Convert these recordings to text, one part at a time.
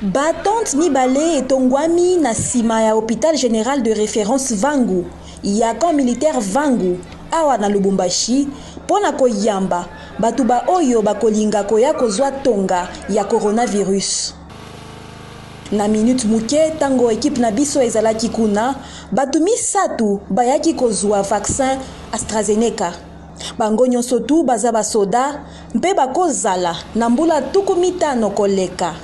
Batante mibale etongwami na sima ya hôpital général de référence Vangu ya camp militaire Vangu awa na Lubumbashi pona koyamba batu ba oyo bakolinga koya kozwa tonga ya coronavirus. Na minute muke tango équipe na biso ezalaki kuna batu misatu bayaki kozwa vaccin AstraZeneca. Bango nyonso tu baza basoda mpe bakozala na mbula tuku mitano koleka.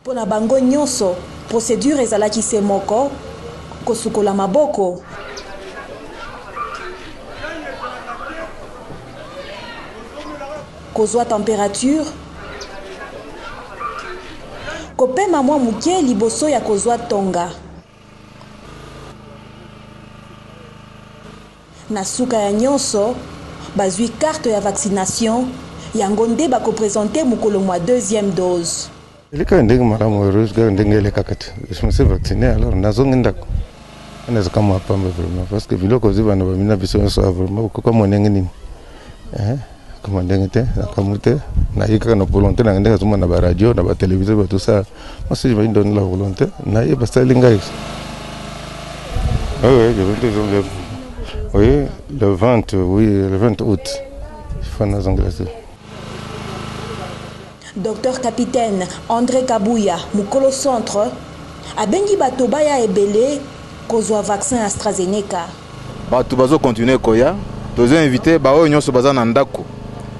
Pona bango nyonso procédure ezalaki se moko kosukola maboko, kozwa température, kopema mwa muke liboso ya kozwa tonga. Na suka ya nyonso bazwi carte ya vaccination yango nde bakopresente mukolo mwa deuxième dose. Ilika ndenge malamu heureuse ndenge ile kakati. Je me suis vacciné alors nazonginda. Anaweza kama hapa vraiment parce que biloko zibana bamina biso so vraiment kwa mwenenge nini. Kama ndenge te nakamute na yika na volonté na ndenge zuma na ba radio na ba télévision ba tout ça. Moi si je vais donner la volonté na yeba salinga ici. Oui, le 20 août. Il faut nous engager. Docteur capitaine André Kabouya, Mukolo Centre, abengi bato baya ebele kozwa vaccin AstraZeneca. Bato bazo continuer koya, tozo invité ba oyo nyonso baza na ndako.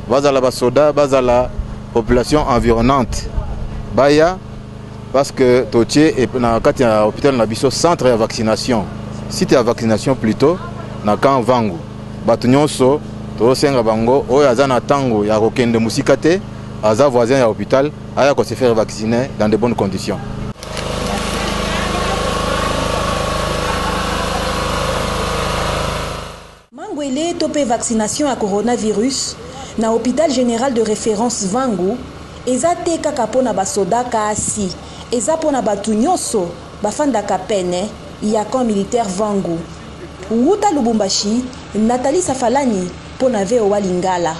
Bazala basoda, bazala population environnante. Baya parce que totie et na kati ya hôpital na biso centre de vaccination. Site de vaccination plutôt na camp Vangu. Bato nyonso to senga bango oyo azana tango ya kokende musika te. Aza voisin à l'hôpital, aya ko se faire vacciner dans de bonnes conditions. Mangwele topé vaccination à coronavirus na hôpital général de référence Vangu eza te kaka pona basoda kasi eza pona batu nyonso bafandaka pene ya camp militaire Vangu. Wuta Lubumbashi, Nathalie Safalani pona VOA Lingala.